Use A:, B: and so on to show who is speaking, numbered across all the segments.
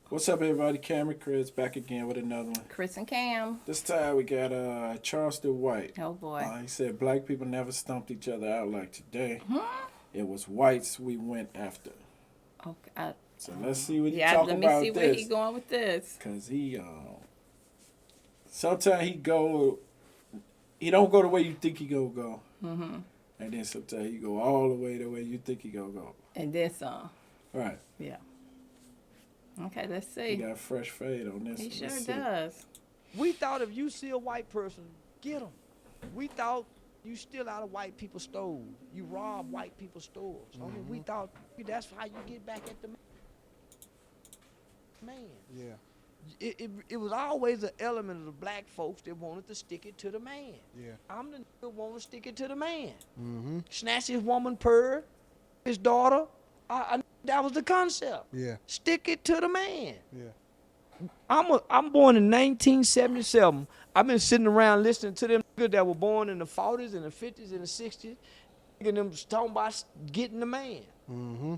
A: What's up, everybody? Cameron Chris back again with another one.
B: Chris and Cam.
A: This time we got Charleston White.
B: Oh boy.
A: He said black people never stumped each other out like today.
B: Hmm?
A: It was whites we went after.
B: Okay.
A: So let's see what he
B: Yeah,
A: talk
B: let me
A: about
B: see where
A: this.
B: he going with this.
A: Cause sometimes he don't go the way you think he gonna go,
B: Mm-hmm.
A: and then sometimes he go all the way the way you think he gonna go.
B: And then some.
A: Right.
B: Yeah. Okay, let's
A: He
B: see.
A: got a fresh fade on this.
B: He
A: one.
B: sure
A: Let's see.
B: does.
C: We thought if you see a white person, get them. We thought you steal out of white people's stores. You rob white people's stores. I mean, we thought that's how you get back at the man.
D: Yeah,
C: It was always an element of the black folks that wanted to stick it to the man.
D: yeah.
C: I'm the nigga want to stick it to the man.
D: Mm-hmm.
C: Snatch his woman purr, his daughter. That was the concept.
D: Yeah,
C: Stick it to the man.
D: yeah.
C: I'm born in 1977. I've been sitting around listening to them niggas that were born in the 40s and the 50s and the 60s, and them talking about getting the man.
D: Mm-hmm.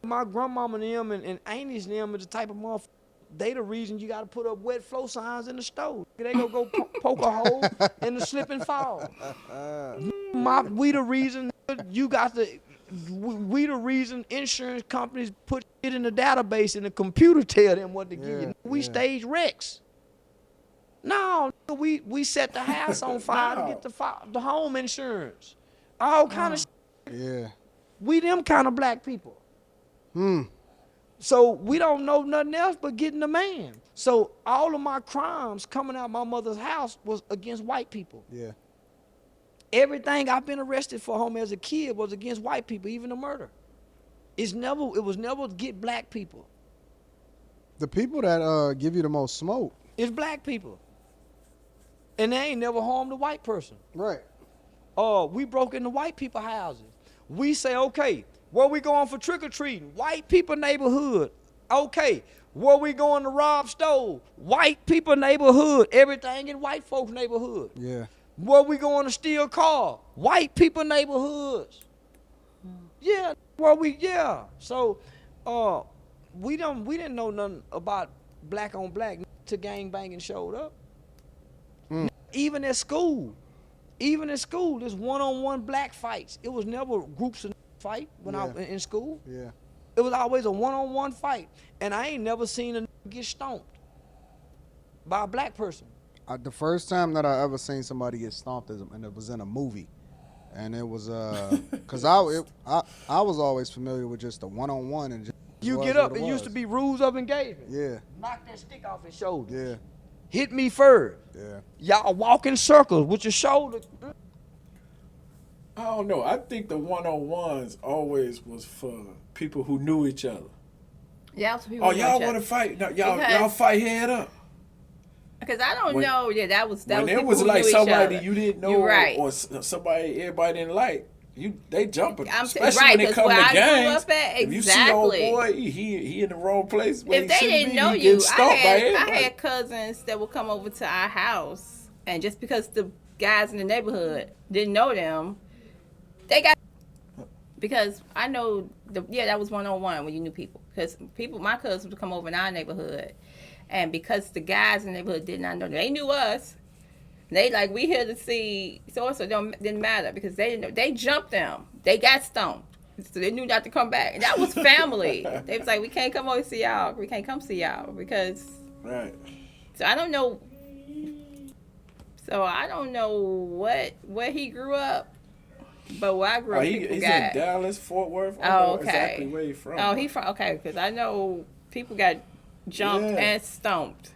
C: My grandmama and them and aunties and them are the type of motherfuckers. They the reason you got to put up wet flow signs in the stove. They go poke a hole in the slip and fall. We the reason you got to. We the reason insurance companies put it in the database and the computer tell them what to give you. We
D: yeah.
C: stage wrecks. No, we set the house on fire to get the home insurance. All kind of shit.
D: Yeah.
C: We them kind of black people.
D: Hmm.
C: So we don't know nothing else but getting the man. So all of my crimes coming out my mother's house was against white people.
D: Yeah.
C: Everything I've been arrested for, homie, as a kid was against white people, even the murder. It was never to get black people.
D: The people that give you the most smoke.
C: It's black people. And they ain't never harmed a white person.
D: Right.
C: We broke into white people houses. We say, okay, where we going for trick-or-treating? White people neighborhood. Okay, where we going to rob store? White people neighborhood. Everything in white folks neighborhood.
D: Yeah.
C: Where we going to steal car? White people neighborhoods. Yeah, So, we didn't know nothing about black on black till gang banging showed up.
D: Mm.
C: Even at school, there's one-on-one black fights. It was never groups of fight when I
D: Yeah.
C: in school.
D: Yeah.
C: It was always a one-on-one fight, and I ain't never seen a get stomped by a black person.
D: The first time that I ever seen somebody get stomped and it was in a movie, and it was cause I was always familiar with just the one-on-one and just
C: You
D: was
C: get
D: what
C: up. It
D: was.
C: used to be rules of engagement.
D: Yeah.
C: Knock that stick off his shoulder.
D: Yeah.
C: Hit me first.
D: Yeah.
C: Y'all walk in circles with your shoulder.
A: I don't know. I think the one-on-ones always was for people who knew each other.
B: Yeah, that's what people
A: Oh, y'all
B: want
A: want to fight? No, y'all
B: Because-
A: fight head up.
B: Because I don't
A: When-
B: know. Yeah, that was
A: When it
B: people
A: was
B: who
A: like
B: knew each
A: somebody
B: other.
A: you didn't know,
B: You're right.
A: or somebody everybody didn't like, they jumping.
B: I'm
A: Especially
B: right,
A: when it
B: 'cause
A: come
B: where
A: to
B: I grew
A: gangs.
B: up at,
A: If you see old
B: exactly.
A: boy, he in the wrong place. Where
B: If
A: he
B: they
A: shouldn't
B: didn't
A: be,
B: know
A: he
B: you,
A: getting stomped by
B: I
A: everybody.
B: had cousins that would come over to our house, and just because the guys in the neighborhood didn't know them, they got. Because I know that was one-on-one when you knew people. Because my cousins would come over in our neighborhood, and because the guys in the neighborhood did not know them, they knew us. They like, we here to see so didn't matter because they didn't know. They jumped them. They got stomped. So they knew not to come back. And that was family. They was like, we can't come over to see y'all. We can't come see y'all because.
A: Right.
B: So I don't know. So I don't know where he grew up, but where I grew up, people
A: He's
B: got.
A: in Dallas, Fort Worth. I
B: Oh,
A: know
B: okay.
A: exactly where he from.
B: Oh, he from because I know people got jumped
A: Yeah.
B: and stomped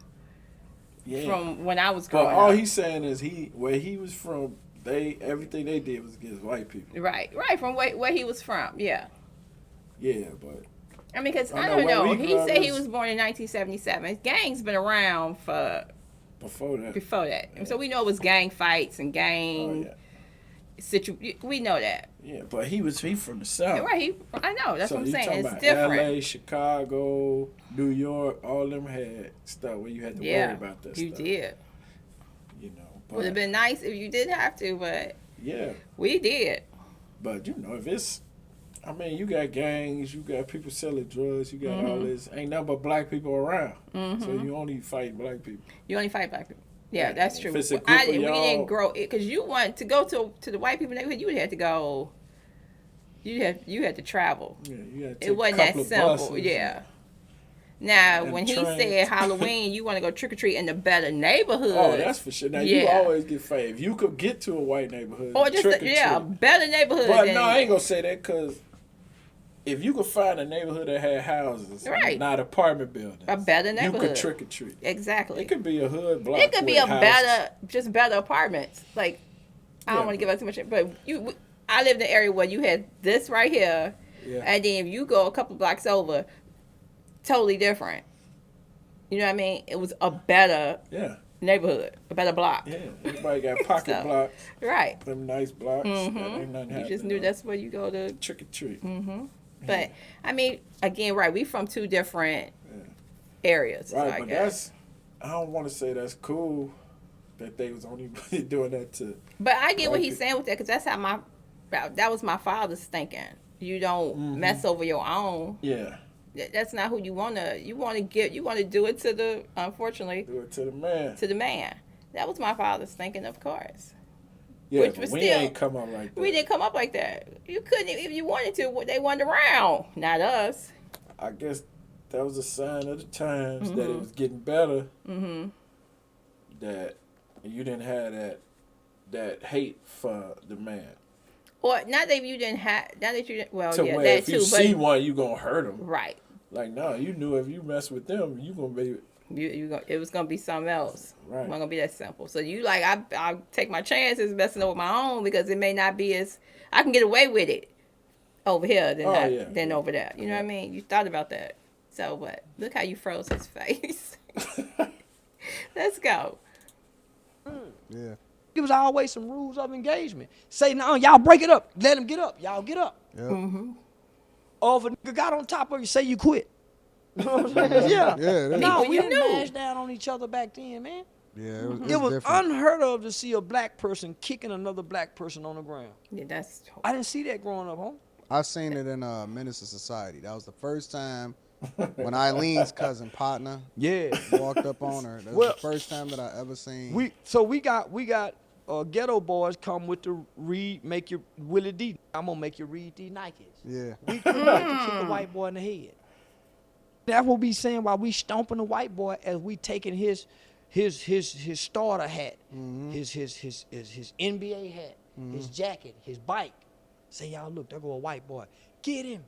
A: Yeah.
B: from when I was
A: But
B: growing
A: all
B: up.
A: he's saying is where he was from, everything they did was against white people.
B: Right, from where he was from. Yeah.
A: Yeah, but
B: I mean, because
A: I
B: I
A: know
B: don't
A: where
B: know.
A: we
B: He
A: grew up
B: said he
A: is-
B: was born in 1977. Gang's been around for
A: before that,
B: before that, and so we know it was gang fights and
A: oh
B: gang We know that.
A: yeah, but he from the South.
B: Right. I know. That's
A: So
B: what I'm
A: you
B: saying.
A: talking
B: It's
A: about
B: different.
A: L.A., Chicago, New York, all of them had stuff where you had to worry
B: Yeah.
A: about that
B: You
A: stuff.
B: did.
A: You know,
B: Would have been nice if you didn't have to, but
A: yeah,
B: we did.
A: but if it's, I mean, you got gangs, you got people selling drugs, you got all this. Ain't nothing but black people around. So you only fight black people.
B: You only fight black people. Yeah, that's true.
A: If it's a group of
B: We
A: y'all,
B: didn't grow it because you want to go to the white people neighborhood. You would have to go. You had to travel.
A: yeah, you had to
B: It wasn't that simple. Yeah. Now,
A: and
B: when he
A: trains.
B: said Halloween, you want to go trick or treat in the better neighborhood.
A: Oh, that's for sure. Now you
B: Yeah.
A: always get fired. If you could get to a white neighborhood,
B: or just
A: trick or
B: a
A: treat.
B: better neighborhood.
A: But
B: than,
A: no, I ain't gonna say that because if you could find a neighborhood that had houses,
B: Right.
A: not apartment buildings,
B: a better
A: you
B: neighborhood.
A: could trick or treat.
B: Exactly.
A: It could be a hood block.
B: It could be
A: with
B: a
A: houses.
B: better apartments. Like I don't
A: Yeah.
B: want to give out too much, but I lived in an area where you had this right here,
A: Yeah.
B: and then if you go a couple blocks over, totally different. You know what I mean? It was a better
A: Yeah,
B: neighborhood, a better block.
A: yeah. Everybody got pocket
B: So,
A: blocks,
B: Right.
A: them nice blocks. That ain't nothing
B: You
A: happening.
B: just knew that's where you go to.
A: trick or treat.
B: But I mean, again, right? We from two different areas.
A: Right,
B: I
A: but
B: guess.
A: I don't want to say that's cool that they was only doing that to.
B: But I get what
A: Like
B: he's
A: it.
B: saying with that because that's how that was my father's thinking. You don't mess over your own.
A: Yeah,
B: That's not who you wanna. You wanna do it to the unfortunately
A: do it to the man.
B: to the man. That was my father's thinking, of course.
A: Yeah,
B: which
A: but
B: was
A: we
B: still-
A: ain't come up like that.
B: We didn't come up like that. You couldn't if you wanted to. They wanted around, not us.
A: I guess that was a sign of the times that it was getting better. That you didn't have that hate for the man.
B: Or not that you didn't have. Not that you didn't. Well,
A: To
B: yeah,
A: where
B: that
A: if
B: too.
A: you
B: But
A: see one, you gonna hurt him.
B: right.
A: Like no, you knew if you mess with them, you gonna be
B: It was gonna be something else.
A: Right.
B: It wasn't gonna be that simple. So you like I'll take my chances messing up with my own because it may not be as I can get away with it over here than over there. You know what I mean? You thought about that. So but look how you froze his face. Let's go.
D: Yeah.
C: It was always some rules of engagement. Say, no, y'all break it up. Let him get up. Y'all get up.
D: Yep.
C: Or if a nigga got on top of you, say you quit. You know what I'm saying? Yeah.
D: Yeah, that
C: No,
B: People
C: we
B: you
C: didn't
B: knew.
C: mash down on each other back then, man.
D: Yeah,
C: It was
D: different.
C: unheard of to see a black person kicking another black person on the ground.
B: Yeah, that's
C: I didn't see that growing up, homie.
D: I seen it in Menace to Society. That was the first time when Eileen's cousin partner
C: Yeah.
D: walked up on her. That was
C: Well,
D: the first time that I ever seen.
C: We got ghetto boys come with the make your Willie D. I'm gonna make you read these Nikes.
D: Yeah.
C: We couldn't wait to kick a white boy in the head. That's what we saying while we stomping the white boy as we taking his starter hat, his NBA hat, his jacket, his bike. Say, y'all look, there go a white boy. Get him.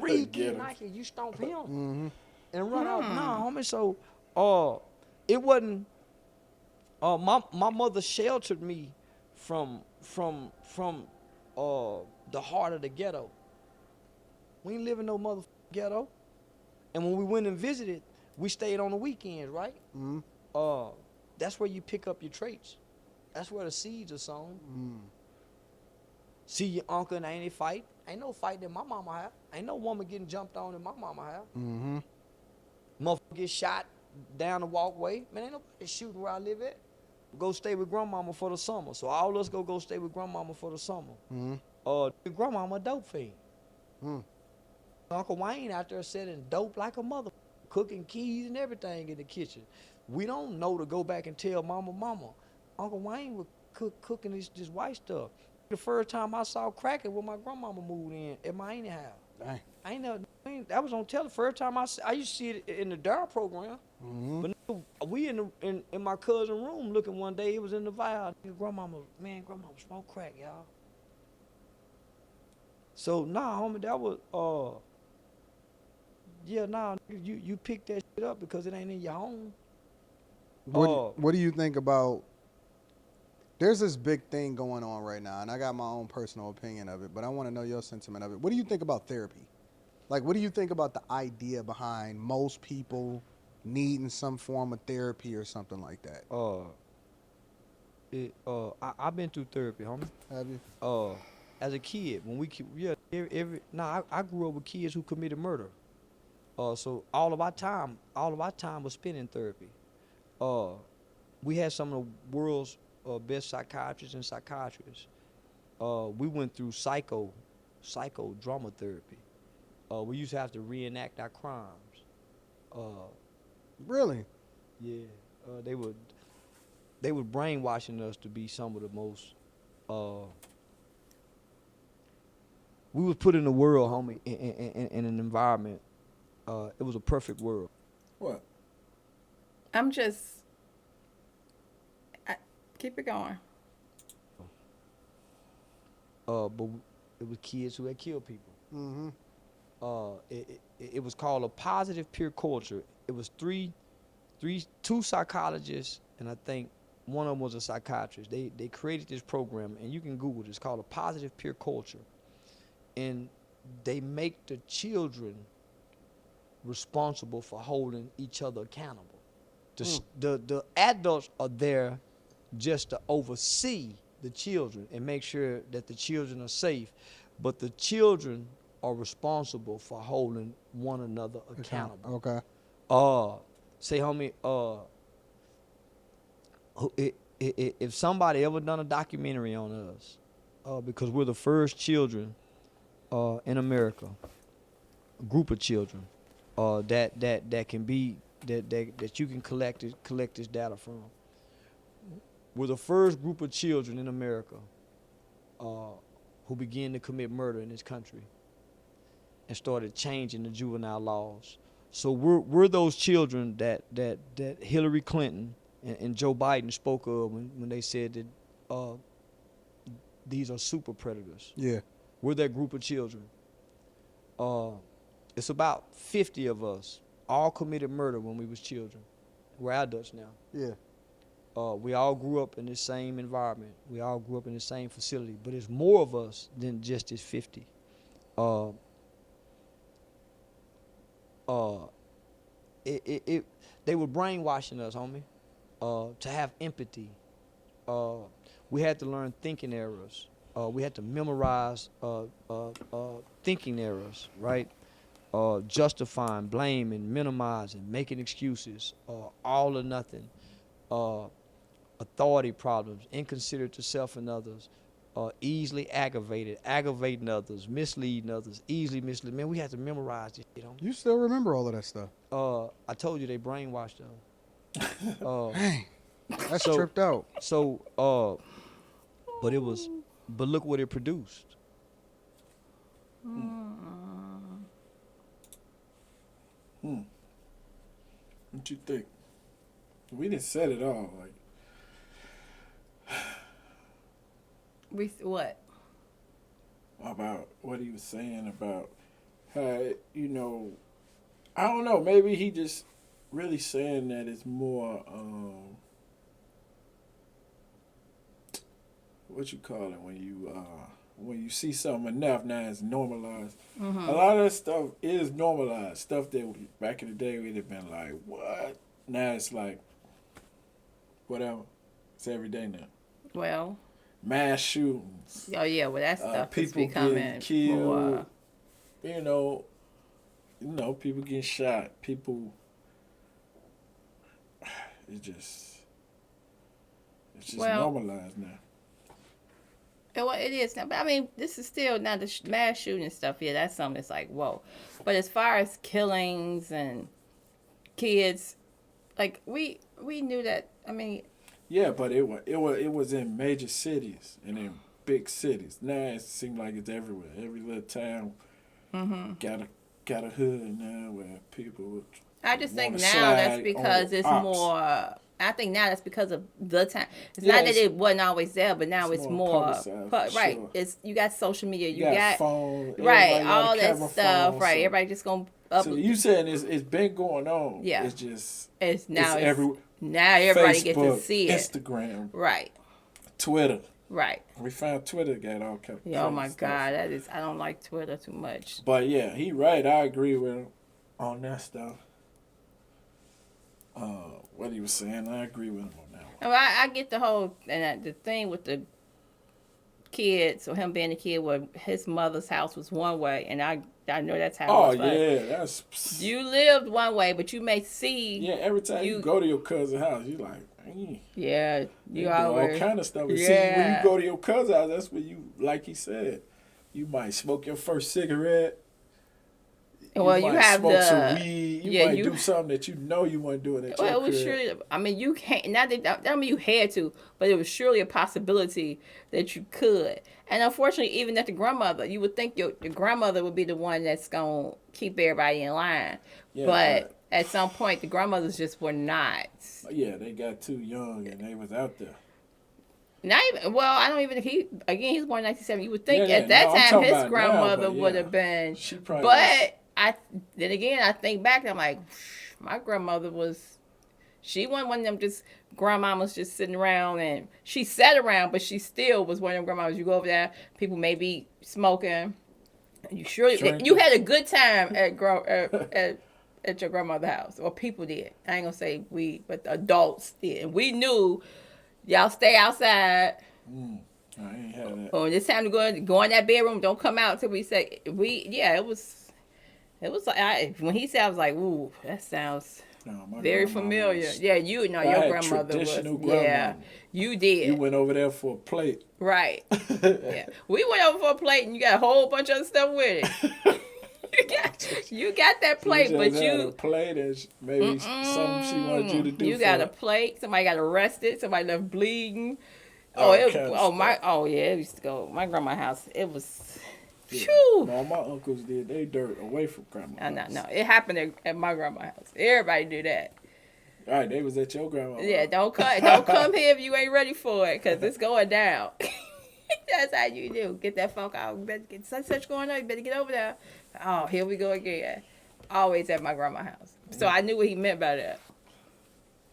C: Read
A: Get
C: these
A: him.
C: Nike, you stomp him. And run out. Nah, homie, so it wasn't my mother sheltered me from the heart of the ghetto. We ain't live in no motherfucking ghetto. And when we went and visited, we stayed on the weekends, right? That's where you pick up your traits. That's where the seeds are sown. See your uncle and ain't fight. Ain't no fight in my mama house. Ain't no woman getting jumped on in my mama house. Motherfucker get shot down the walkway. Man, ain't nobody shooting where I live at. Go stay with grandmama for the summer. So all us go stay with grandmama for the summer. Grandmama a dope fiend. Uncle Wayne out there selling dope like a mother, cooking keys and everything in the kitchen. We don't know to go back and tell mama. Uncle Wayne was cooking this white stuff. The first time I saw crack it when my grandmama moved in at my auntie house.
D: Dang.
C: I ain't never, that was on tele. First time I used to see it in the Darryl program. But we in my cousin's room looking one day. It was in the vial. Grandmama smoke crack, y'all. So nah, homie, that was you pick that shit up because it ain't in your home.
D: What do you think about? There's this big thing going on right now, and I got my own personal opinion of it, but I want to know your sentiment of it. What do you think about therapy? Like, what do you think about the idea behind most people needing some form of therapy or something like that?
C: I've been through therapy, homie.
D: Have you?
C: As a kid, when I grew up with kids who committed murder. So all of our time was spent in therapy. We had some of the world's best psychiatrists and psychiatrists. We went through psychodrama therapy. We used to have to reenact our crimes.
D: Really?
C: Yeah, they were brainwashing us to be some of the most. We was put in the world, homie, in an environment. It was a perfect world.
A: What?
B: I'm just. Keep it going.
C: But it was kids who had killed people.
D: Mm-hmm.
C: It was called a positive peer culture. It was two psychologists, and I think one of them was a psychiatrist. They created this program, and you can Google it. It's called a positive peer culture, and they make the children responsible for holding each other accountable. The adults are there just to oversee the children and make sure that the children are safe, but the children are responsible for holding one another accountable.
D: Okay.
C: Say, homie, if somebody ever done a documentary on us, because we're the first children in America, a group of children that can be that you can collect this data from. We're the first group of children in America who began to commit murder in this country and started changing the juvenile laws. So we're those children that Hillary Clinton and Joe Biden spoke of when they said that these are super predators.
D: Yeah.
C: We're that group of children. It's about 50 of us all committed murder when we was children. We're adults now.
D: Yeah.
C: We all grew up in the same environment. We all grew up in the same facility. But it's more of us than just this 50. They were brainwashing us, homie, to have empathy. We had to learn thinking errors. We had to memorize thinking errors, right? Justifying, blaming, minimizing, making excuses, all or nothing, authority problems, inconsiderate to self and others, easily aggravated, aggravating others, misleading others, easily misleading. Man, we had to memorize this shit.
D: You still remember all of that stuff?
C: I told you they brainwashed us.
D: Dang, that's tripped out.
C: So, but look what it produced.
A: What you think? We didn't set it all.
B: What?
A: About what he was saying about how, I don't know, maybe he just really saying that it's more, what you call it, when you see something enough, now it's normalized.
B: Mm-hmm.
A: A lot of that stuff is normalized. Stuff that back in the day we'd have been like, what? Now it's like, whatever. It's every day now.
B: Well.
A: Mass shootings.
B: Oh yeah, well that stuff is
A: people
B: becoming
A: getting killed.
B: more.
A: People getting shot. People. It's just normalized now.
B: Well, it is now, but I mean, this is still not the mass shooting stuff. Yeah, that's something that's like whoa. But as far as killings and kids, like we knew that. I mean.
A: Yeah, but it was in major cities and in big cities. Now it seems like it's everywhere. Every little town got a hood now where people.
B: I just think now that's because it's more. I think now that's because of the time. It's not that it wasn't always there, but now it's more right. Sure. It's you got social media, you got phone, right, all that stuff, phone, right? So everybody just gonna.
A: So you saying it's been going on? Yeah, it's just
B: it's now
A: it's everywhere.
B: Now everybody
A: Facebook,
B: gets to see it.
A: Instagram,
B: right?
A: Twitter,
B: right?
A: We found Twitter got all kind of.
B: Oh my God, that is I don't like Twitter too much.
A: But yeah, he right. I agree with him on that stuff. What he was saying, I agree with him on that one.
B: Well, I get the whole and the thing with the kids or him being a kid where his mother's house was one way, and I know that's how.
A: Oh yeah, that's.
B: You lived one way, but you may see.
A: Yeah, every time you go to your cousin's house, you like.
B: Yeah, you
A: always all kind of stuff. Yeah. See, when you go to your cousin's house, that's where you, like he said, You might smoke your first cigarette.
B: Well, you
A: might
B: have
A: smoke
B: the
A: some weed. You might
B: you
A: do something that you know you weren't doing at
B: well,
A: your
B: it was
A: crib.
B: surely. I mean, you can't. Not that I don't mean you had to, but it was surely a possibility that you could. And unfortunately, even at the grandmother, you would think your grandmother would be the one that's gonna keep everybody in line.
A: Yeah,
B: but at some point, the grandmothers just were not.
A: Yeah, they got too young and they was out there.
B: Not even. Well, I don't even. He's born in 1970. You would think
A: Yeah,
B: at that
A: no, I'm
B: time
A: talking
B: his
A: about
B: grandmother
A: now, but
B: would
A: yeah.
B: have been.
A: She probably
B: But then again, I think back and I'm like, my grandmother was. She wasn't one of them just grandmamas just sitting around, and she sat around, but she still was one of them grandmamas. You go over there, people may be smoking. You surely
A: Drinking.
B: you had a good time at your grandmother's house, or people did. I ain't gonna say we, but the adults did. And we knew y'all stay outside.
A: I ain't had that.
B: Oh, it's time to go in that bedroom. Don't come out till we say we. Yeah, it was like when he said, I was like, ooh, that sounds.
A: No, my
B: Very
A: grandma
B: familiar.
A: was-
B: Yeah, your
A: I had
B: grandmother was.
A: traditional
B: Yeah,
A: grandmama.
B: you did.
A: You went over there for a plate.
B: Right. Yeah. We went over for a plate and you got a whole bunch of other stuff with it. you got that plate,
A: She
B: but
A: just had a
B: you
A: plate and maybe something she wanted you to do.
B: you
A: for
B: got
A: her.
B: a plate, somebody got arrested, somebody left bleeding.
A: All
B: It
A: kinds of
B: it used to go. My grandma's house, it was
A: Yeah.
B: phew.
A: All my uncles did. They dirt away from grandma.
B: No. It happened at my grandma's house. Everybody do that.
A: All right, they was at your grandma.
B: Yeah, don't come here if you ain't ready for it, cause it's going down. That's how you do. Get that phone call. You better get such going on. You better get over there. Oh, here we go again. Always at my grandma's house. So I knew what he meant by that.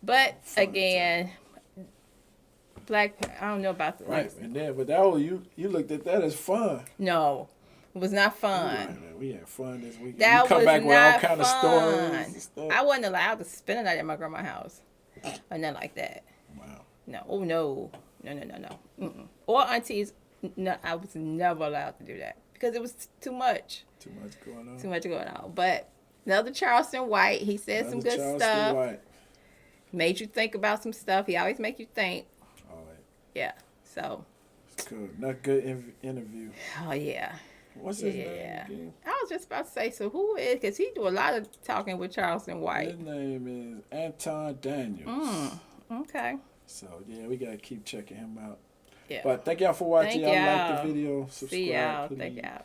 B: But again, black. I don't know about the
A: Right, and then but that was you looked at that as fun.
B: No, it was not fun.
A: Right, man, we had fun this weekend.
B: That
A: you come
B: was
A: back with all
B: not
A: kind of
B: fun.
A: stories and stuff.
B: I wasn't allowed to spend a night at my grandma's house or nothing like that.
A: Wow.
B: No. Oh no. No. Mm-mm. Or aunties. No, I was never allowed to do that because it was too much.
A: Too much going on.
B: Too much going on. But another Charleston White, he said some good
A: Charleston
B: stuff.
A: White.
B: Made you think about some stuff. He always make you think.
A: All right.
B: Yeah. So.
A: It's good. Not good interview.
B: Oh yeah.
A: What's his name
B: Yeah.
A: again?
B: I was just about to say. So who is? Because he do a lot of talking with Charleston White.
A: His name is Anton Daniels.
B: Okay.
A: So yeah, we gotta keep checking him out.
B: Yeah.
A: But thank y'all for watching.
B: Thank
A: Y'all like
B: y'all.
A: the video. Subscribe.
B: See y'all.
A: Please.
B: Thank y'all.